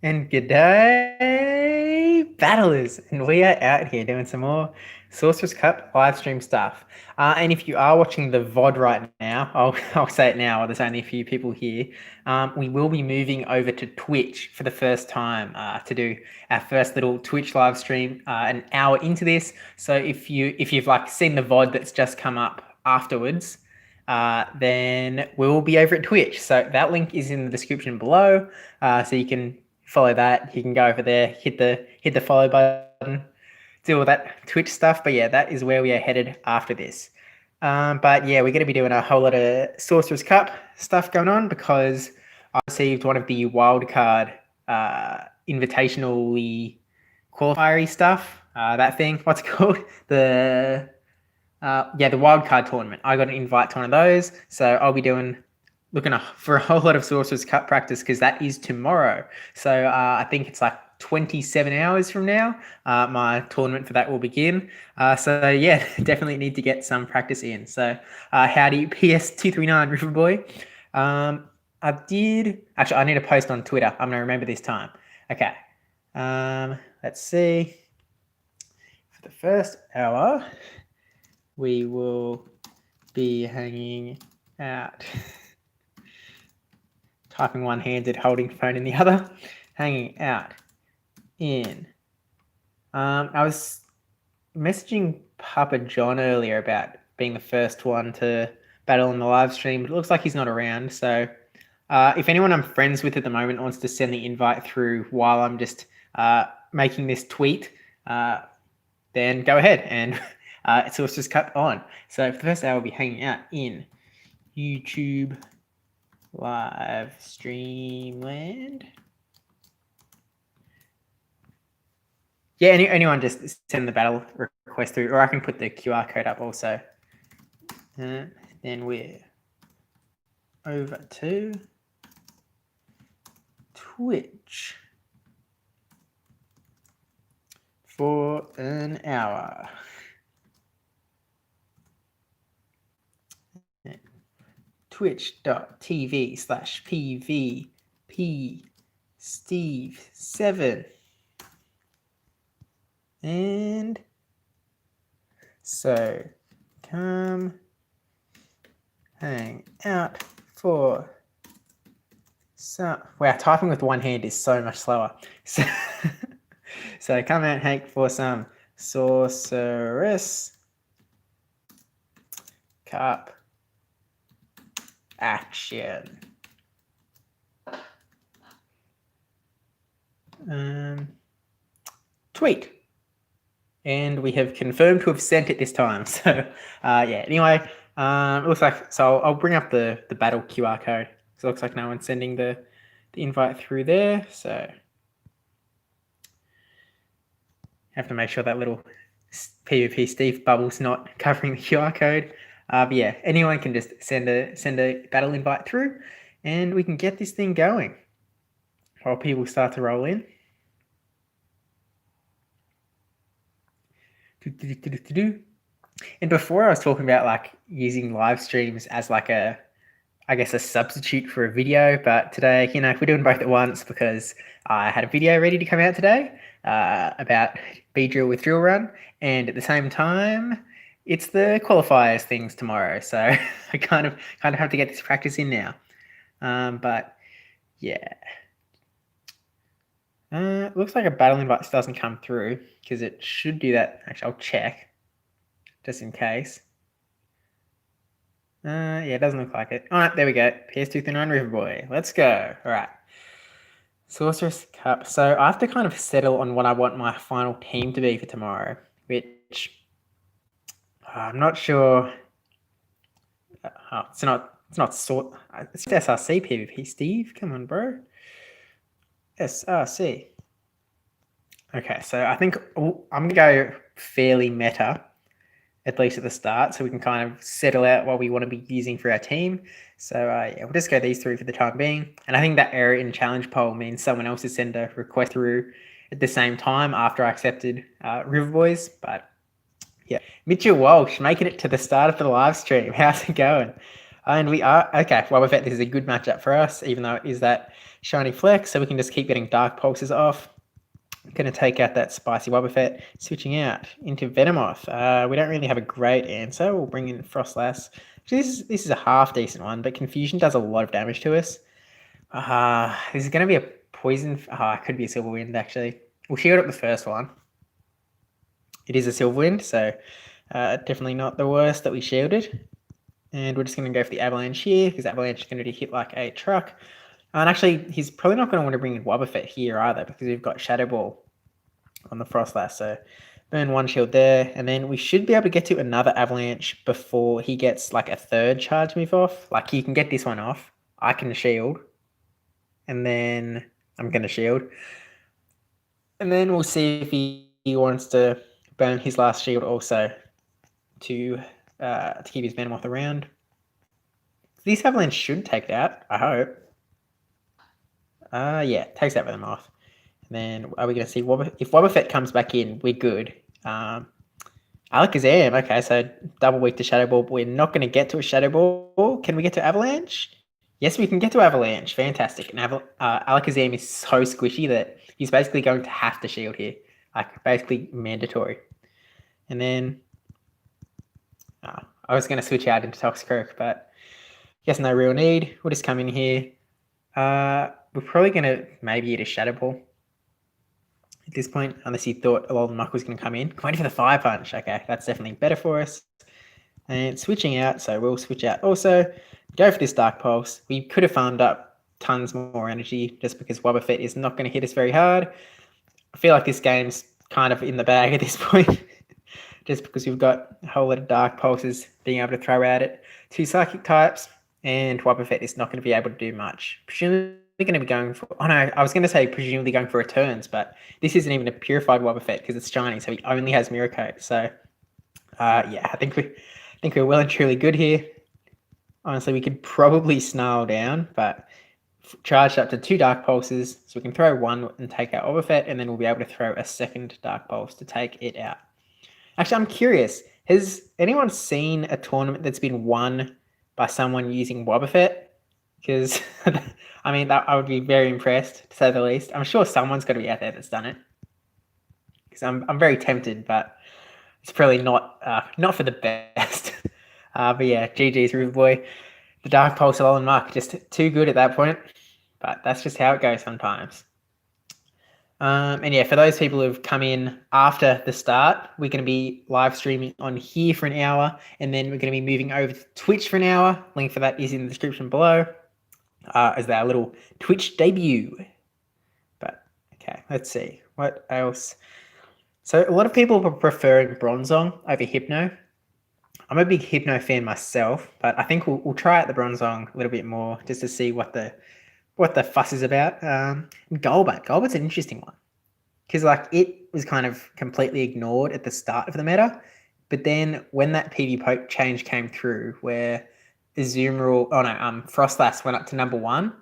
And good day, battlers. And we are out here doing some more Sorcerous Cup live stream stuff. And if you are watching the VOD right now, I'll say it now, there's only a few people here. We will be moving over to Twitch for the first time to do our first little Twitch live stream an hour into this. So if you've like seen the VOD that's just come up afterwards, then we'll be over at Twitch. So that link is in the description below. So you can follow that. You can go over there, hit the follow button, do all that Twitch stuff. But yeah, that is where we are headed after this. But yeah, we're going to be doing a whole lot of Sorcerous Cup stuff going on because I received one of the Wildcard invitational qualifier stuff. That thing, what's it called? The Wildcard tournament. I got an invite to one of those, so I'll be looking for a whole lot of Sorcerous Cup practice because that is tomorrow. So I think it's like 27 hours from now. My tournament for that will begin. So yeah, definitely need to get some practice in. So howdy, PS239 Riverboy. I need to post on Twitter. I'm gonna remember this time. Okay. Let's see. For the first hour, we will be hanging out. Typing one-handed, holding phone in the other, hanging out in. I was messaging Papa John earlier about being the first one to battle in the live stream, but it looks like he's not around. So if anyone I'm friends with at the moment wants to send the invite through while I'm just making this tweet, then go ahead and it's just cut on. So for the first hour, we'll be hanging out in YouTube live stream land. Yeah, anyone just send the battle request through, or I can put the QR code up also. Then we're over to Twitch for an hour. Twitch.tv/PvP-Steve7. And so come hang out for some. Wow, typing with one hand is so much slower. So come out and hang for some Sorcerous Cup action. Tweet. And we have confirmed to have sent it this time. So yeah, anyway, it looks like, so I'll bring up the battle QR code. So it looks like no one's sending the invite through there. So have to make sure that little PvP Steve bubble's not covering the QR code. But yeah, anyone can just send a battle invite through and we can get this thing going while people start to roll in. And before I was talking about like using live streams as like a substitute for a video, but today, we're doing both at once because I had a video ready to come out today about B-Drill with Drill Run, and at the same time, it's the qualifiers things tomorrow, so I kind of have to get this practice in now. But yeah. Looks like a battle invite doesn't come through because it should do that. Actually, I'll check just in case. Yeah, it doesn't look like it. All right, there we go. PS239 Riverboy. Let's go. All right. Sorcerous Cup. So I have to kind of settle on what I want my final team to be for tomorrow, which I'm not sure. It's not It's SRC PvP, Steve. Come on, bro. SRC. Okay, so I think I'm going to go fairly meta, at least at the start, so we can kind of settle out what we want to be using for our team. So yeah, we'll just go these three for the time being. And I think that error in challenge poll means someone else has sent a request through at the same time after I accepted Riverboys. But yeah, Mitchell Walsh making it to the start of the live stream. How's it going? And we are, okay, well, this is a good matchup for us, even though it is that shiny flex, so we can just keep getting Dark Pulses off. Going to take out that spicy Wobbuffet, switching out into Venomoth. We don't really have a great answer. We'll bring in Frostlass. Actually, this is a half decent one, but Confusion does a lot of damage to us. This is going to be a poison. It could be a Silver Wind, actually. We'll shield up the first one. It is a Silver Wind, so definitely not the worst that we shielded. And we're just going to go for the Avalanche here, because Avalanche is going to hit like a truck. And actually, he's probably not going to want to bring in Wobbuffet here either, because we've got Shadow Ball on the Frostlass. So burn one shield there, and then we should be able to get to another Avalanche before he gets like a third charge move off. Like, he can get this one off. I can shield. And then I'm going to shield. And then we'll see if he wants to burn his last shield also to keep his Venomoth around. This Avalanche should take that, I hope. Yeah, takes that Venomoth. And then are we going to see if Wobbuffet comes back in, we're good. Alakazam, okay, so double weak to Shadow Ball, but we're not going to get to a Shadow Ball. Can we get to Avalanche? Yes, we can get to Avalanche. Fantastic. And Alakazam is so squishy that he's basically going to have to shield here. Like, basically mandatory. And then I was going to switch out into Toxicroak, but guess no real need. We'll just come in here. We're probably going to maybe eat a Shadow Ball at this point, unless he thought a lot of the muck was going to come in. Waiting for the Fire Punch. Okay, that's definitely better for us. And switching out, so we'll switch out also. Go for this Dark Pulse. We could have farmed up tons more energy just because Wobbuffet is not going to hit us very hard. I feel like this game's kind of in the bag at this point. Just because we've got a whole lot of Dark Pulses being able to throw at it. 2 Psychic types, and Wobbuffet is not going to be able to do much. Presumably going to be going for... Oh no, I was going to say presumably going for returns, but this isn't even a purified Wobbuffet because it's shiny, so he only has Mirror Coat. So, yeah, I think we're well and truly good here. Honestly, we could probably snarl down, but charged up to 2 Dark Pulses, so we can throw one and take out Wobbuffet, and then we'll be able to throw a second Dark Pulse to take it out. Actually, I'm curious. Has anyone seen a tournament that's been won by someone using Wobbuffet? Because, I mean, I would be very impressed, to say the least. I'm sure someone's got to be out there that's done it. Because I'm very tempted, but it's probably not for the best. But yeah, GG's Riverboy. The Dark Pulse of Alolan Muck, just too good at that point. But that's just how it goes sometimes. And yeah, for those people who've come in after the start, we're going to be live streaming on here for an hour, and then we're going to be moving over to Twitch for an hour. Link for that is in the description below, as our little Twitch debut. But okay, let's see what else. So a lot of people are preferring Bronzong over Hypno. I'm a big Hypno fan myself, but I think we'll try out the Bronzong a little bit more just to see what the fuss is about. Golbat's an interesting one, because like it was kind of completely ignored at the start of the meta, but then when that PvP change came through, where Frostlass went up to number 1,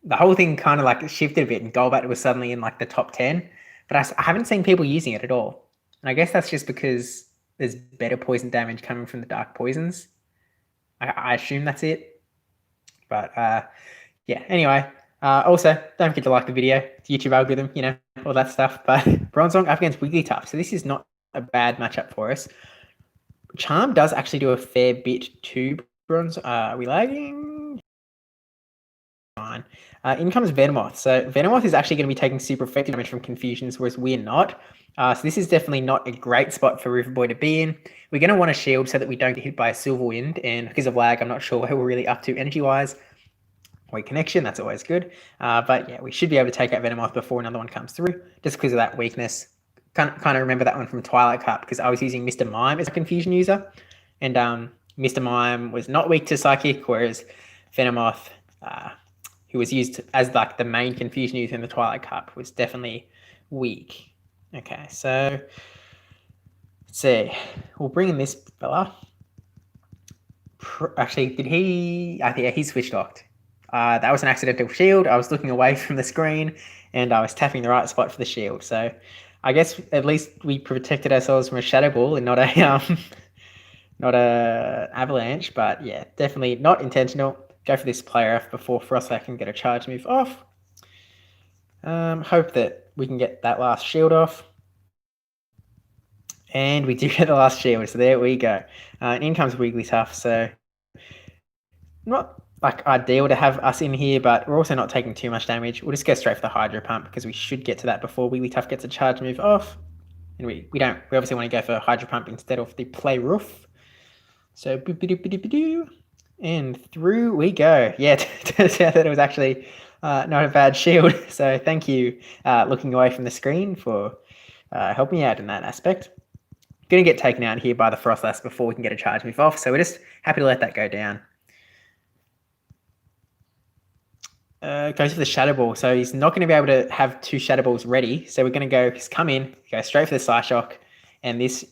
the whole thing kind of like shifted a bit, and Golbat was suddenly in like the top 10. But I haven't seen people using it at all, and I guess that's just because there's better poison damage coming from the dark poisons. I assume that's it. But yeah, anyway, also don't forget to like the video, YouTube algorithm, you know, all that stuff. But Bronzong up against Wigglytuff, so this is not a bad matchup for us. Charm does actually do a fair bit to Bronzong. Are we lagging? Fine. In comes Venomoth. So Venomoth is actually going to be taking super effective damage from Confusions, whereas we're not. So this is definitely not a great spot for Riverboy to be in. We're going to want to shield so that we don't get hit by a Silver Wind, and because of lag, I'm not sure where we're really up to energy-wise. Weak connection, that's always good. But yeah, we should be able to take out Venomoth before another one comes through, just because of that weakness. Kind of remember that one from Twilight Cup, because I was using Mr. Mime as a Confusion user, and Mr. Mime was not weak to Psychic, whereas Venomoth, who was used as like the main Confusion user in the Twilight Cup, was definitely weak. Okay, so let's see. We'll bring in this fella. Actually, did he? I think he switch locked. That was an accidental shield. I was looking away from the screen, and I was tapping the right spot for the shield. So I guess at least we protected ourselves from a Shadow Ball and not not a avalanche, but yeah, definitely not intentional. Go for this player F before Frostlass can get a charge move off. Hope that we can get that last shield off. And we do get the last shield, so there we go. In comes Wigglytuff, so not like ideal to have us in here, but we're also not taking too much damage. We'll just go straight for the Hydro Pump because we should get to that before Wigglytuff gets a charge move off. And we obviously want to go for Hydro Pump instead of the Play Roof. So and through we go. Yeah, turns out that it was actually not a bad shield. So thank you, looking away from the screen, for helping me out in that aspect. Going to get taken out here by the Frostlass before we can get a charge move off. So we're just happy to let that go down. Goes for the Shadow Ball. So he's not going to be able to have two Shadow Balls ready. So we're going to just come in, go straight for the Psyshock. And this,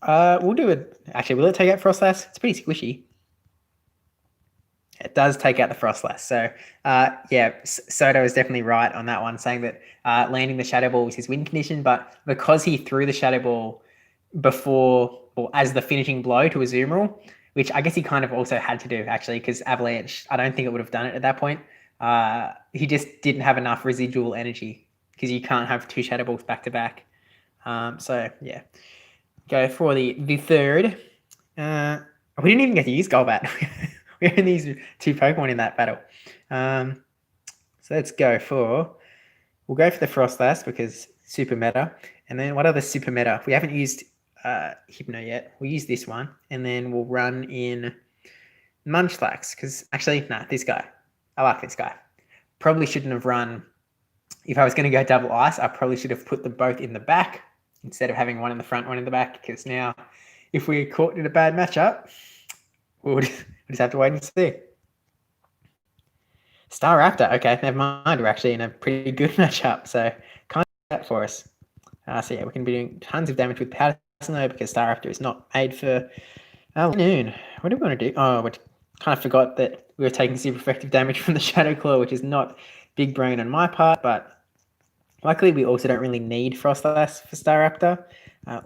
we'll do it. Actually, will it take out Frostlass? It's pretty squishy. It does take out the Frostlass. So, yeah, Soto is definitely right on that one, saying that landing the Shadow Ball was his win condition. But because he threw the Shadow Ball before, or as the finishing blow to a Azumarill, which I guess he kind of also had to do, actually, because Avalanche, I don't think it would have done it at that point. He just didn't have enough residual energy because you can't have two Shadow Balls back to back. So yeah, go for the third. We didn't even get to use Golbat. We only used two Pokemon in that battle. So let's go for, we'll go for the Frostlass because super meta. And then what other super meta? We haven't used Hypno yet. We'll use this one, and then we'll run in Munchlax because actually, nah, this guy. I like this guy. Probably shouldn't have run. If I was going to go double ice, I probably should have put them both in the back instead of having one in the front, one in the back. Because now, if we're caught in a bad matchup, we'll just have to wait and see. Staraptor. Okay, never mind. We're actually in a pretty good matchup. So, kind of that for us. So, yeah, we can be doing tons of damage with Powder Snow because Staraptor is not made for noon. What do we want to do? Oh, we kind of forgot that we were taking super effective damage from the Shadow Claw, which is not big brain on my part, but luckily we also don't really need Frostlass for Staraptor.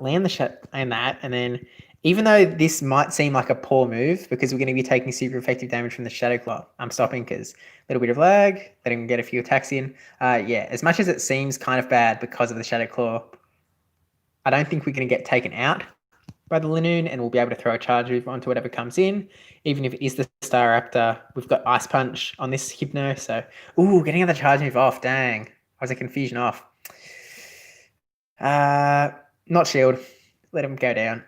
Land the shot and that, and then even though this might seem like a poor move because we're going to be taking super effective damage from the Shadow Claw, I'm stopping because a little bit of lag, letting him get a few attacks in. Yeah, as much as it seems kind of bad because of the Shadow Claw, I don't think we're going to get taken out by the Linoon, and we'll be able to throw a charge move onto whatever comes in. Even if it is the Staraptor, we've got Ice Punch on this Hypno, so ooh, getting the charge move off. Dang, I was a confusion off. Not shield. Let him go down.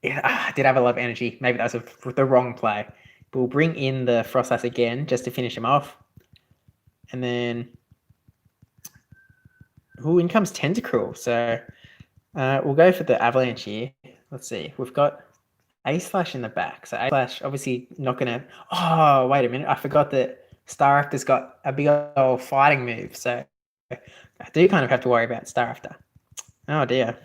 Yeah, I did have a lot of energy. Maybe that was the wrong play. But we'll bring in the Frostlass again just to finish him off. And then, ooh, in comes Tentacruel. So we'll go for the Avalanche here. Let's see. We've got A-Slash in the back. So A-Slash obviously not going to... Oh, wait a minute. I forgot that Staraptor's got a big old fighting move. So I do kind of have to worry about Staraptor. Oh, dear.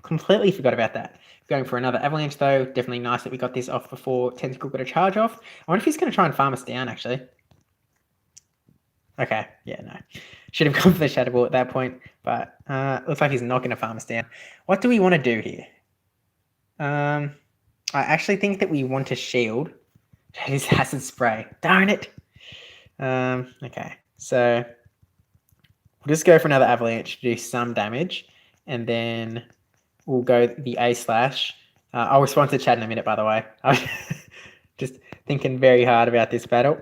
Completely forgot about that. Going for another Avalanche, though. Definitely nice that we got this off before Tentacruel got a charge off. I wonder if he's going to try and farm us down, actually. Okay. Yeah, no. Should have gone for the Shadow Ball at that point, but looks like he's not going to farm us down. What do we want to do here? I actually think that we want to shield his Acid Spray. Darn it. Okay, so we'll just go for another Avalanche to do some damage, and then we'll go the A-Slash. I'll respond to chat in a minute, by the way. I'm just thinking very hard about this battle.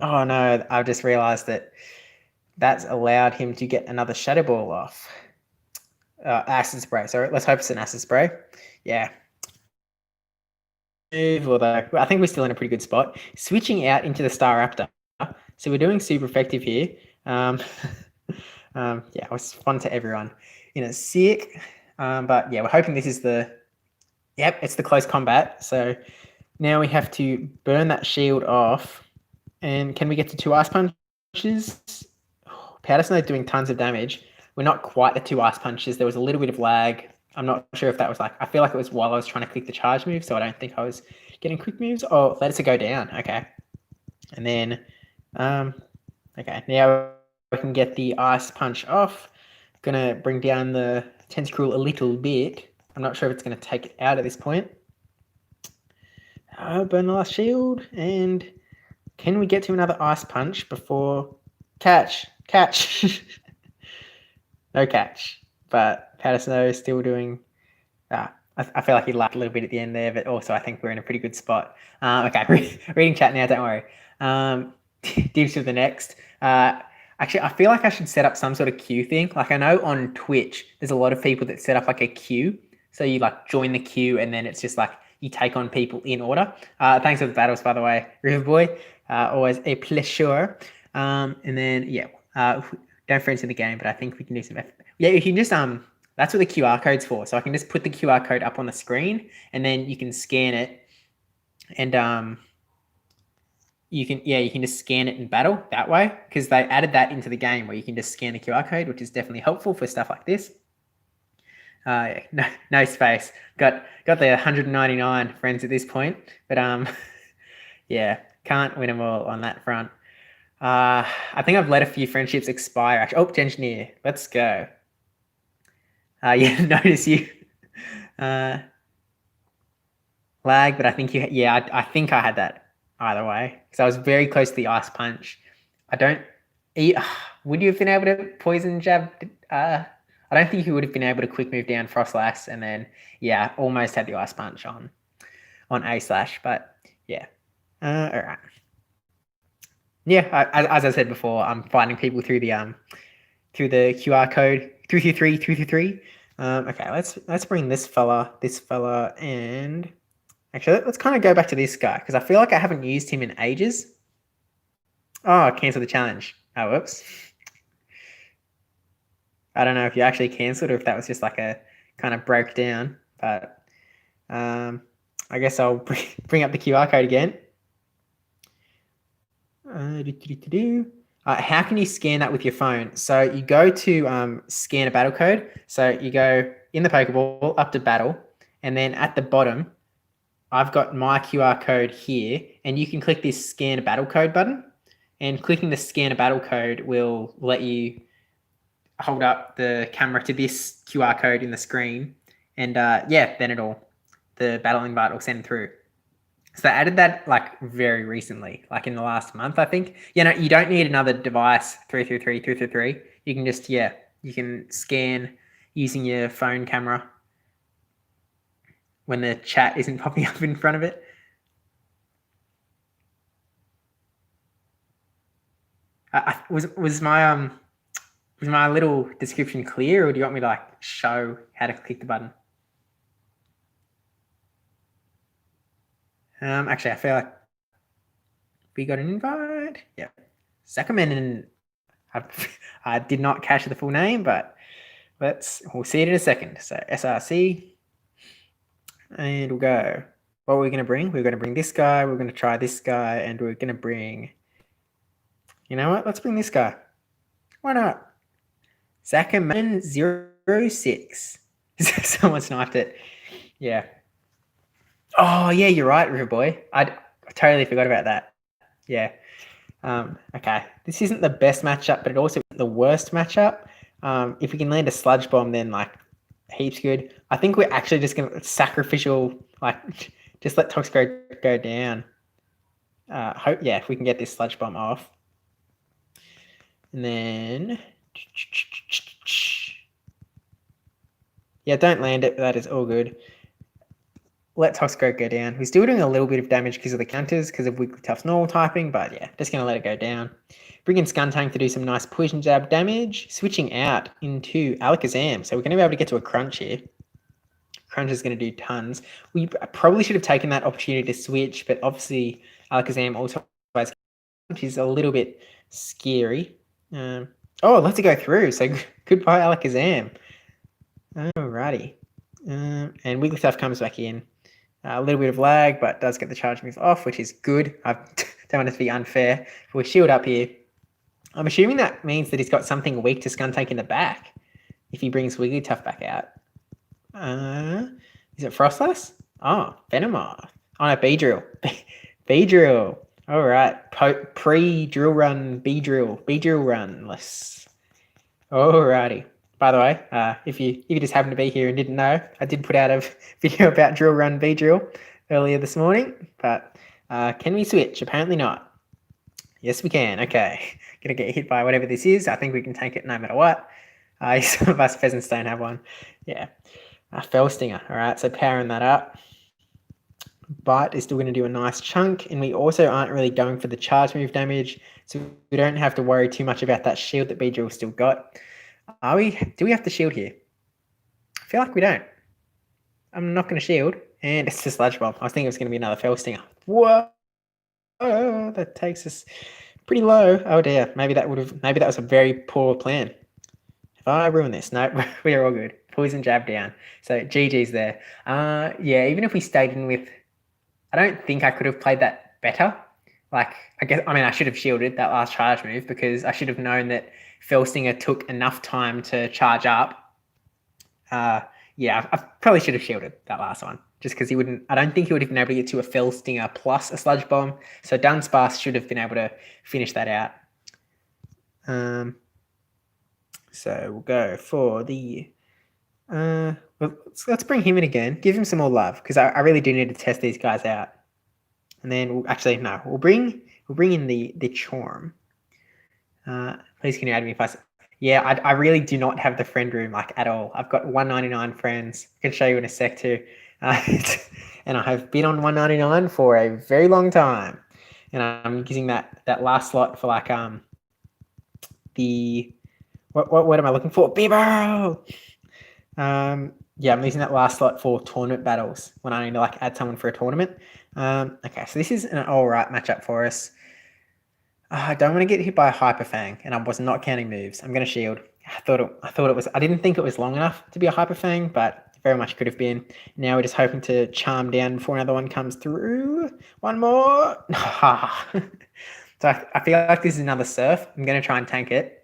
Oh, no, I've just realized that that's allowed him to get another Shadow Ball off. Acid Spray. So let's hope it's an Acid Spray. Yeah. Although I think we're still in a pretty good spot. Switching out into the Staraptor. So we're doing super effective here. Yeah, it was fun to everyone. In a sick. But yeah, we're hoping this is the... Yep, it's the close combat. So now we have to burn that shield off. And can we get to 2 Ice Punches? Powder Snow doing tons of damage. We're not quite at 2 Ice Punches. There was a little bit of lag. I'm not sure if that was like... I feel like it was while I was trying to click the charge move, so I don't think I was getting quick moves. Oh, let it go down. Okay. And then... okay, now we can get the Ice Punch off. Gonna bring down the Tentacruel a little bit. I'm not sure if it's going to take it out at this point. Burn the last shield. And can we get to another ice punch before... Catch. No catch. But Powder Snow is still doing... I feel like he laughed a little bit at the end there, but also I think we're in a pretty good spot. Okay, reading chat now, don't worry. Divs to the next. Actually, I feel like I should set up some sort of queue thing. Like I know on Twitch, there's a lot of people that set up like a queue. So you like join the queue and then it's just like you take on people in order. Thanks for the battles, by the way, River Boy. Always a pleasure. And then, yeah, don't friends in the game, but I think we can do some... Yeah, you can just... That's what the QR code's for. So I can just put the QR code up on the screen and then you can scan it and you can just scan it in battle that way because they added that into the game where you can just scan the QR code, which is definitely helpful for stuff like this. No space. Got the 199 friends at this point, but yeah, can't win them all on that front. I think I've let a few friendships expire. Actually, Engineer, let's go. Yeah, notice you lag, but I think I think I had that either way because I was very close to the ice punch. Would you have been able to poison jab? I don't think you would have been able to quick move down Frostlass and then almost had the ice punch on A slash, but yeah. All right. Yeah, as I said before, I'm finding people through the QR code 333. Okay, let's bring this fella, and actually let's kind of go back to this guy because I feel like I haven't used him in ages. Oh, cancel the challenge. Oh, whoops. I don't know if you actually cancelled or if that was just like a kind of broke down, but I guess I'll bring up the QR code again. How can you scan that with your phone? So you go to scan a battle code. So you go in the Pokeball up to battle, and then at the bottom, I've got my QR code here, and you can click this scan a battle code button, and clicking the scan a battle code will let you hold up the camera to this QR code in the screen, and then the battle invite will send through. So they added that like very recently, like in the last month, I think. You don't need another device 333. You can just, you can scan using your phone camera when the chat isn't popping up in front of it. Was my little description clear, or do you want me to like show how to click the button? Actually, I feel like we got an invite. Yeah, Zuckerman, and I did not catch the full name, but we'll see it in a second. So SRC, and we'll go. What are we going to bring? We're going to bring this guy. We're going to try this guy, and we're going to bring. You know what? Let's bring this guy. Why not? Zuckerman06. Someone sniped it. Yeah. Oh, yeah, you're right, River Boy. I totally forgot about that. Yeah. Okay. This isn't the best matchup, but it also isn't the worst matchup. If we can land a sludge bomb, then like heaps good. I think we're actually just going to sacrificial, like just let Toxicroak go down. If we can get this sludge bomb off. And then... Yeah, don't land it. That is all good. Let Toxicroak go down. We're still doing a little bit of damage because of the counters, because of Wigglytuff's normal typing, but yeah, just going to let it go down. Bring in Skuntank to do some nice poison jab damage. Switching out into Alakazam. So we're going to be able to get to a Crunch here. Crunch is going to do tons. We probably should have taken that opportunity to switch, but obviously Alakazam also has, which is a little bit scary. Let's go through. So goodbye, Alakazam. Alrighty. And Wigglytuff comes back in. A little bit of lag, but does get the charge move off, which is good. I don't want it to be unfair. We'll shield up here. I'm assuming that means that he's got something weak to Skuntank in the back if he brings Wigglytuff back out. Is it Frostlass? Oh, Venomoth. Oh, no, Beedrill. Beedrill. All right. Pre-drill run, Beedrill run-less. Alrighty. By the way, if you just happen to be here and didn't know, I did put out a video about drill run, Beedrill. earlier this morning, but can we switch? Apparently not. Yes, we can. Okay, gonna get hit by whatever this is. I think we can tank it no matter what. Some of us peasants don't have one. Yeah, Fell Stinger. All right, so powering that up. Bite is still going to do a nice chunk, and we also aren't really going for the charge move damage, so we don't have to worry too much about that shield that Beedrill's still got. Are we? Do we have to shield here? I feel like we don't. I'm not going to shield, and it's a Sludge Bomb. I was thinking it was going to be another Fell Stinger. Whoa! That takes us pretty low. Oh dear, maybe that was a very poor plan. Have I ruined this? No, we're all good. Poison jab down. So GG's there. Yeah, even if we stayed in with, I don't think I could have played that better. Like, I should have shielded that last charge move because I should have known that Fell Stinger took enough time to charge up. Yeah, I probably should have shielded that last one just because I don't think he would have been able to get to a Fell Stinger plus a Sludge Bomb. So Dunsparce should have been able to finish that out. So we'll go for the, let's bring him in again. Give him some more love because I really do need to test these guys out. And then we'll bring in the Charm. Please can you add me if yeah, I really do not have the friend room like at all. I've got 199 friends. I can show you in a sec too. And I have been on 199 for a very long time. And I'm using that last slot for like the what am I looking for? Bebo! Yeah, I'm using that last slot for tournament battles when I need to like add someone for a tournament. Okay, so this is an alright matchup for us. I don't want to get hit by a Hyper Fang, and I was not counting moves. I'm going to shield. I thought it was. I didn't think it was long enough to be a Hyper Fang, but very much could have been. Now we're just hoping to charm down before another one comes through. One more. So I feel like this is another Surf. I'm going to try and tank it.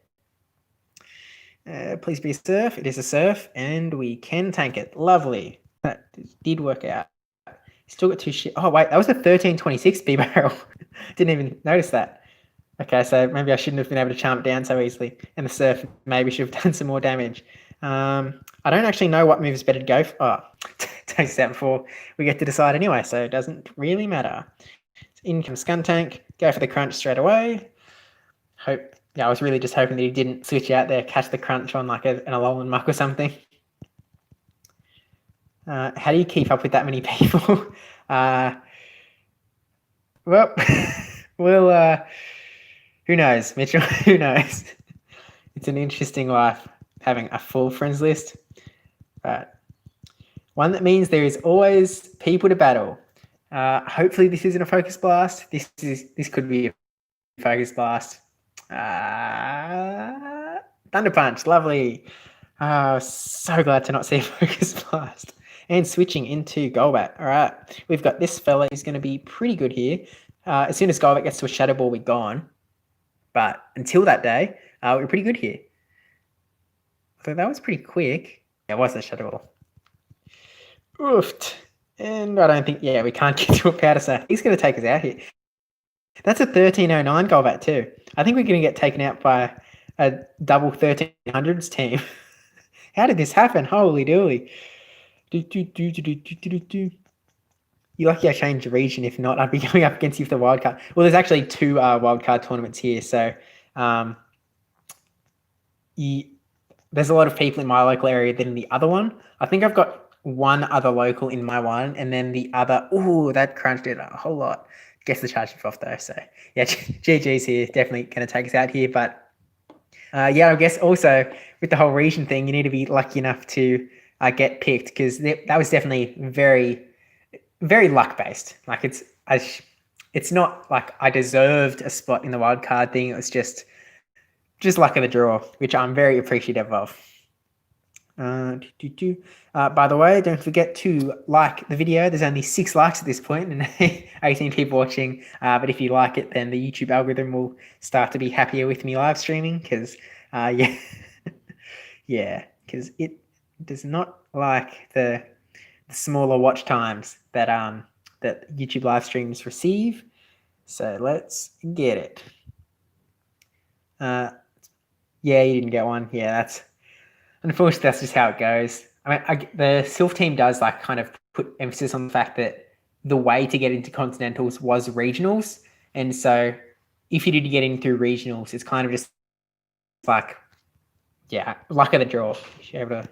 Please be a Surf. It is a Surf, and we can tank it. Lovely. That did work out. Still got 2 shit. Oh wait, that was a 1326 B barrel. Didn't even notice that. Okay, so maybe I shouldn't have been able to charm it down so easily. And the Surf maybe should have done some more damage. I don't actually know what move is better to go for. Oh, takes that before we get to decide anyway, so it doesn't really matter. In comes Skuntank. Go for the crunch straight away. I was really just hoping that he didn't switch out there, catch the crunch on like an Alolan Muck or something. How do you keep up with that many people? Well, who knows, Mitchell? Who knows? It's an interesting life having a full friends list, but one that means there is always people to battle. Hopefully this isn't a Focus Blast. This could be a Focus Blast. Thunder Punch, lovely. So glad to not see a Focus Blast. And switching into Golbat. All right, we've got this fella who's going to be pretty good here. As soon as Golbat gets to a Shadow Ball, we're gone. But until that day, we're pretty good here. So that was pretty quick. Yeah, it was a Shadow Ball. Oofed. And I don't think, yeah, we can't get to a Powder Snow. He's going to take us out here. That's a 1309 Golbat too. I think we're going to get taken out by a double 1300s team. How did this happen? Holy dooly. You're lucky I changed the region. If not, I'd be going up against you for the wildcard. Well, there's actually 2 wildcard tournaments here. So there's a lot of people in my local area than in the other one. I think I've got 1 other local in my one, and then the other, that crunched it a whole lot. Gets the charge off though. So yeah, GG's here. Definitely going to take us out here. But yeah, I guess also with the whole region thing, you need to be lucky enough to get picked, because that was definitely very, very luck based. Like it's not like I deserved a spot in the wild card thing. It was just luck of the draw, which I'm very appreciative of. By the way, don't forget to like the video. There's only 6 likes at this point and 18 people watching. But if you like it, then the YouTube algorithm will start to be happier with me live streaming, because yeah, because it does not like the smaller watch times that YouTube live streams receive. So let's get it. Yeah, you didn't get one. Yeah, unfortunately, that's just how it goes. I mean, the Sylph team does like kind of put emphasis on the fact that the way to get into Continentals was regionals. And so if you did get in through regionals, it's kind of just like, yeah, luck of the draw. You should be able to